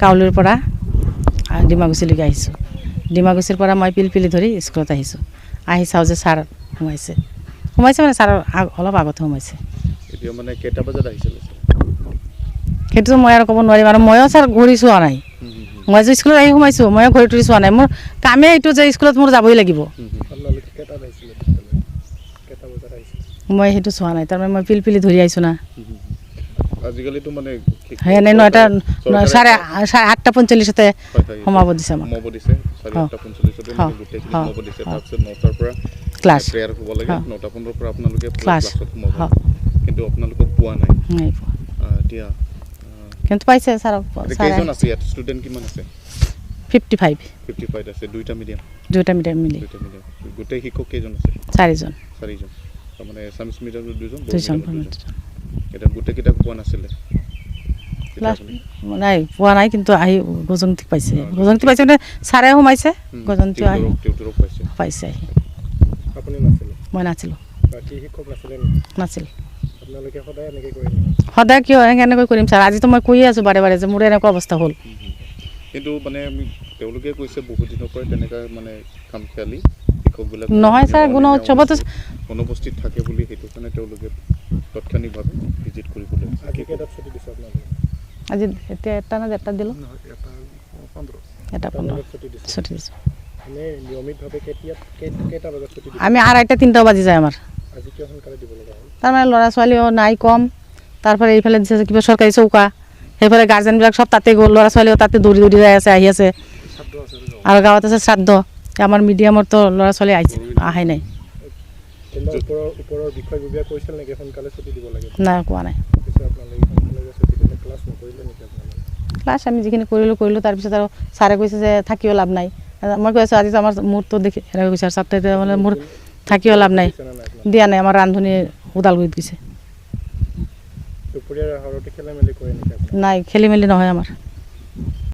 কাউলুৰ পৰা ডিমাকুছিলৈকে আহিছোঁ। ডিমাকুছিৰ পৰা মই পিলপিলি ধৰি স্কুলত আহিছোঁ। আহি চাওঁ যে ছাৰ সোমাইছে মানে ছাৰৰ অলপ আগত সোমাইছে। এতিয়া মানে কেইটা বজাত আহিছিল? সেইটোতো মই আৰু ক'ব নোৱাৰিম, আৰু ময়ো ছাৰ ঘূৰি চোৱা নাই। মই যে স্কুলত আহি সোমাইছোঁ, ময়ো ঘূৰি তুৰি চোৱা নাই। মোৰ কামেই এইটো যে স্কুলত মোৰ যাবই লাগিব। মই সেইটো চোৱা নাই, তাৰমানে মই পিলপিলি ধৰি আহিছোঁ না। আজিকালিতো মানে সেনে 8:45 সোমাব দিছে আমাক। ক্লাছ 9:15 পৰা আপোনালোকে ক্লাছত সোমাব, কিন্তু আপোনালোকক পোৱা নাই। এতিয়া কিন্তু পাইছে ছাৰক। কেইজন আছে ইয়াত? ষ্টুডেণ্ট কিমান আছে? 55 আছে। দুইটা মিডিয়াম মিলি। গোটেই শিক্ষক কেইজন আছে? 4জন। তাৰমানে এছামিছ মিডিয়ামৰ 2জন, এতিয়া গোটেইকেইটাক পোৱা নাছিলে? নাই পোৱা নাই, কিন্তু আহি গজংতি পাইছে মানে ছাৰে সোমাইছে, গজংতি আহি পাইছে আহি। মই নাছিলোঁ। নাছিল। সদায় কিয় এনেকৈ কৰিম ছাৰ? আজিতো মই কৈয়ে আছোঁ বাৰে বাৰে যে মোৰ এনেকুৱা অৱস্থা হ'ল। কিন্তু মানে তেওঁলোকে কৈছে বহুত দিনৰ পৰা তেনেকৈ মানে কাম খেলি শিক্ষকবিলাক নহয় ছাৰ, গুণ উৎসৱতো অনুপস্থিত থাকে বুলি, সেইটো কাৰণে তেওঁলোকে তাৎক্ষণিকভাৱে ভিজিট কৰিবলৈ। আজি এতিয়া 1টা না 1টা দিলোঁ? 1:15 ছুটি দিছোঁ। আমি 2:30-3টা বাজি যায় আমাৰ। তাৰমানে ল'ৰা ছোৱালীও নাই কম, তাৰপৰা এইফালে দিছে কিবা চৰকাৰী চৌকা, সেইফালে গাৰ্জেনবিলাক চব তাতে গ'ল, ল'ৰা ছোৱালীও তাতে দৌৰি দৌৰি যাই আছে, আহি আছে। আৰু গাঁৱত আছে শ্ৰাদ্ধ, আমাৰ মিডিয়ামতো ল'ৰা ছোৱালী আহাই নাই। নাই, কোৱা নাই। ক্লাছ আমি যিখিনি কৰিলোঁ, তাৰপিছত আৰু ছাৰে কৈছে যে থাকিও লাভ নাই। মই কৈ আছোঁ আজি আমাৰ মোৰতো দেখি এনেকৈ কৈছে, ছাৰ মানে মোৰ থাকিও লাভ নাই, দিয়া নাই। আমাৰ ৰান্ধনী ওদালগুৰিত গৈছে। নাই, খেলি মেলি নহয় আমাৰ।